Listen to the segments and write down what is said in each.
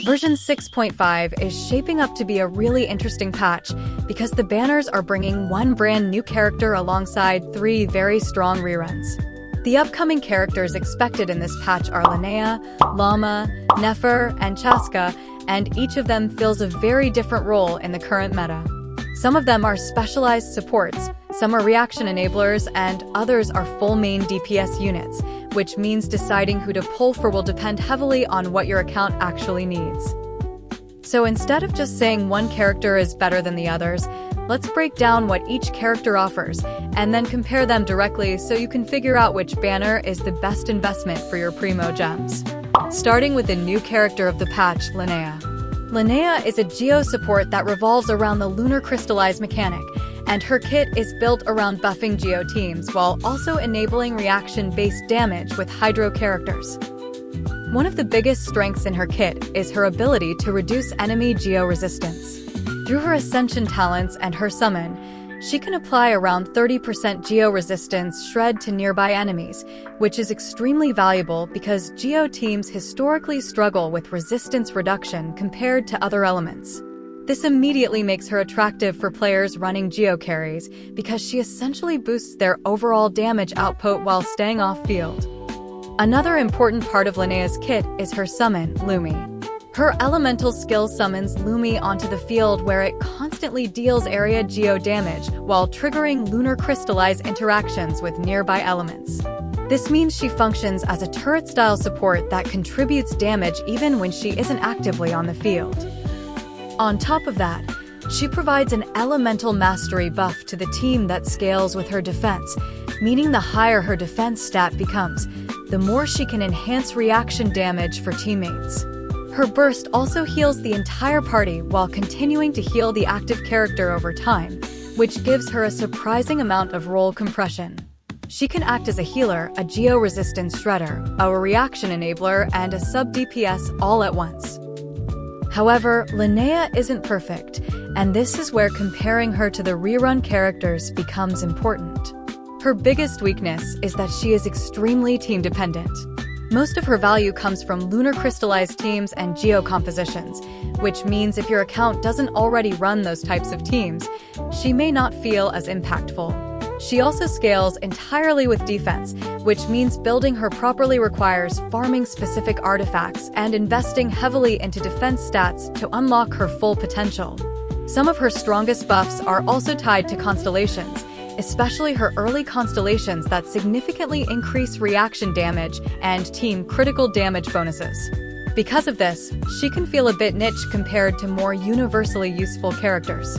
Version 6.5 is shaping up to be a really interesting patch because the banners are bringing one brand new character alongside 3 very strong reruns. The upcoming characters expected in this patch are Linnea, Lauma, Nefer, and Chasca, and each of them fills a very different role in the current meta. Some of them are specialized supports, some are reaction enablers, and others are full main DPS units, which means deciding who to pull for will depend heavily on what your account actually needs. So instead of just saying one character is better than the others, let's break down what each character offers, and then compare them directly so you can figure out which banner is the best investment for your Primogems. Starting with the new character of the patch, Linnea. Linnea is a Geo support that revolves around the Lunar-Crystallize mechanic, and her kit is built around buffing Geo teams while also enabling reaction-based damage with Hydro characters. One of the biggest strengths in her kit is her ability to reduce enemy Geo resistance. Through her Ascension talents and her summon, she can apply around 30% Geo resistance shred to nearby enemies, which is extremely valuable because Geo teams historically struggle with resistance reduction compared to other elements. This immediately makes her attractive for players running Geo carries because she essentially boosts their overall damage output while staying off-field. Another important part of Linnea's kit is her summon, Lumi. Her elemental skill summons Lumi onto the field where it constantly deals area Geo damage while triggering Lunar-Crystallize interactions with nearby elements. This means she functions as a turret-style support that contributes damage even when she isn't actively on the field. On top of that, she provides an elemental mastery buff to the team that scales with her defense, meaning the higher her defense stat becomes, the more she can enhance reaction damage for teammates. Her burst also heals the entire party while continuing to heal the active character over time, which gives her a surprising amount of role compression. She can act as a healer, a Geo resistance shredder, a reaction enabler, and a sub-DPS all at once. However, Linnea isn't perfect, and this is where comparing her to the rerun characters becomes important. Her biggest weakness is that she is extremely team-dependent. Most of her value comes from Lunar-Crystallize teams and Geo compositions, which means if your account doesn't already run those types of teams, she may not feel as impactful. She also scales entirely with defense, which means building her properly requires farming specific artifacts and investing heavily into defense stats to unlock her full potential. Some of her strongest buffs are also tied to constellations, especially her early constellations that significantly increase reaction damage and team critical damage bonuses. Because of this, she can feel a bit niche compared to more universally useful characters.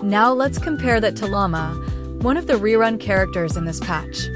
Now let's compare that to Lauma, one of the rerun characters in this patch.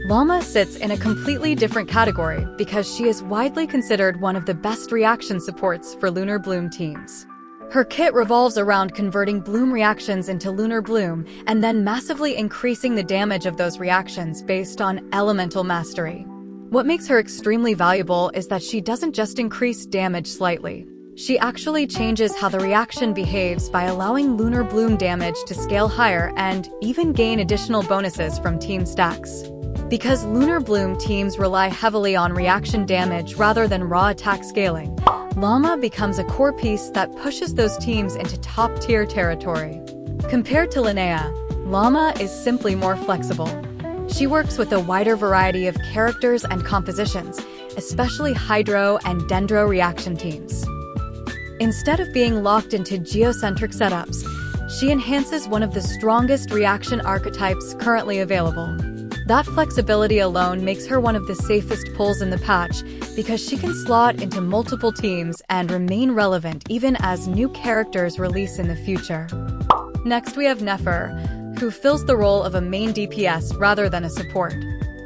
Lauma sits in a completely different category because she is widely considered one of the best reaction supports for Lunar Bloom teams. Her kit revolves around converting Bloom reactions into Lunar Bloom and then massively increasing the damage of those reactions based on elemental mastery. What makes her extremely valuable is that she doesn't just increase damage slightly. She actually changes how the reaction behaves by allowing Lunar Bloom damage to scale higher and even gain additional bonuses from team stacks. Because Lunar Bloom teams rely heavily on reaction damage rather than raw attack scaling, Lauma becomes a core piece that pushes those teams into top-tier territory. Compared to Linnea, Lauma is simply more flexible. She works with a wider variety of characters and compositions, especially Hydro and Dendro reaction teams. Instead of being locked into geocentric setups, she enhances one of the strongest reaction archetypes currently available. That flexibility alone makes her one of the safest pulls in the patch because she can slot into multiple teams and remain relevant even as new characters release in the future. Next we have Nefer, who fills the role of a main DPS rather than a support.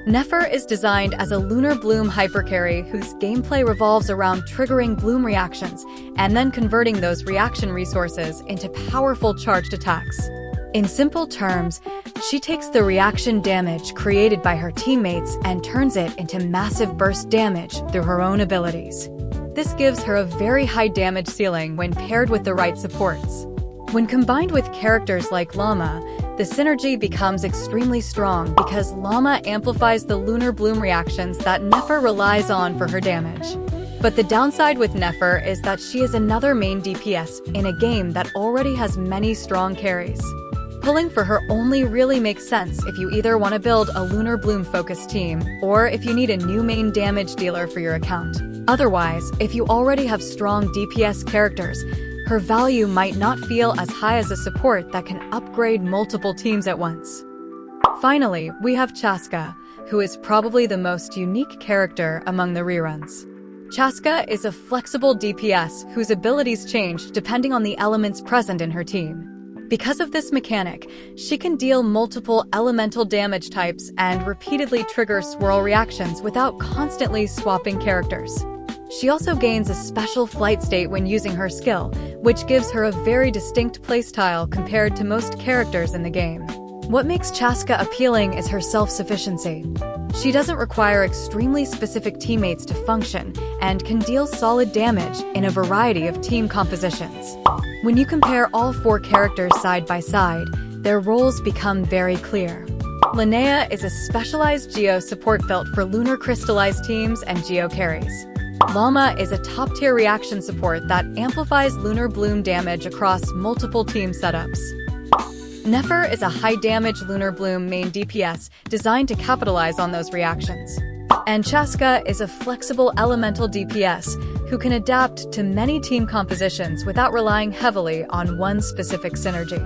Nefer is designed as a Lunar Bloom hypercarry whose gameplay revolves around triggering Bloom reactions and then converting those reaction resources into powerful charged attacks. In simple terms, she takes the reaction damage created by her teammates and turns it into massive burst damage through her own abilities. This gives her a very high damage ceiling when paired with the right supports. When combined with characters like Lauma, the synergy becomes extremely strong because Lauma amplifies the Lunar Bloom reactions that Nefer relies on for her damage. But the downside with Nefer is that she is another main DPS in a game that already has many strong carries. Pulling for her only really makes sense if you either want to build a Lunar Bloom focused team, or if you need a new main damage dealer for your account. Otherwise, if you already have strong DPS characters, her value might not feel as high as a support that can upgrade multiple teams at once. Finally, we have Chasca, who is probably the most unique character among the reruns. Chasca is a flexible DPS whose abilities change depending on the elements present in her team. Because of this mechanic, she can deal multiple elemental damage types and repeatedly trigger swirl reactions without constantly swapping characters. She also gains a special flight state when using her skill, which gives her a very distinct playstyle compared to most characters in the game. What makes Chasca appealing is her self-sufficiency. She doesn't require extremely specific teammates to function and can deal solid damage in a variety of team compositions. When you compare all 4 characters side by side, their roles become very clear. Linnea is a specialized Geo support built for Lunar-Crystallize teams and Geo carries. Lauma is a top-tier reaction support that amplifies Lunar Bloom damage across multiple team setups. Nefer is a high-damage Lunar Bloom main DPS designed to capitalize on those reactions. And Chasca is a flexible elemental DPS who can adapt to many team compositions without relying heavily on one specific synergy.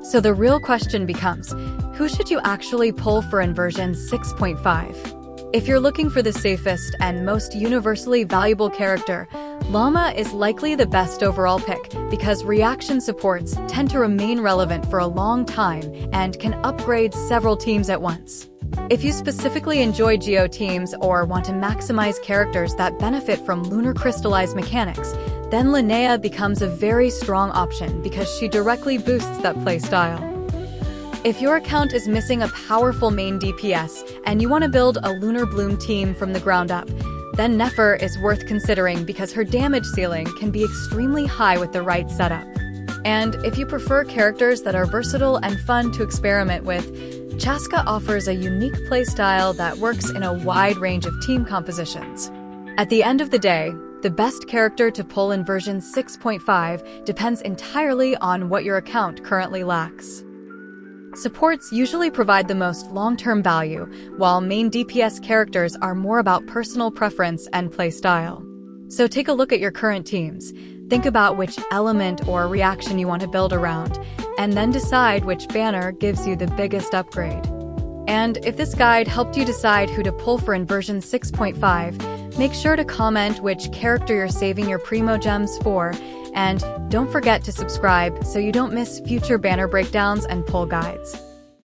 So the real question becomes, who should you actually pull for in version 6.5? If you're looking for the safest and most universally valuable character, Lauma is likely the best overall pick because reaction supports tend to remain relevant for a long time and can upgrade several teams at once. If you specifically enjoy Geo teams or want to maximize characters that benefit from Lunar-Crystallize mechanics, then Linnea becomes a very strong option because she directly boosts that playstyle. If your account is missing a powerful main DPS and you want to build a Lunar Bloom team from the ground up, then Nefer is worth considering because her damage ceiling can be extremely high with the right setup. And if you prefer characters that are versatile and fun to experiment with, Chasca offers a unique playstyle that works in a wide range of team compositions. At the end of the day, the best character to pull in version 6.5 depends entirely on what your account currently lacks. Supports usually provide the most long-term value, while main DPS characters are more about personal preference and playstyle. So take a look at your current teams, think about which element or reaction you want to build around, and then decide which banner gives you the biggest upgrade. And if this guide helped you decide who to pull for in version 6.5, make sure to comment which character you're saving your Primogems for, and don't forget to subscribe so you don't miss future banner breakdowns and pull guides.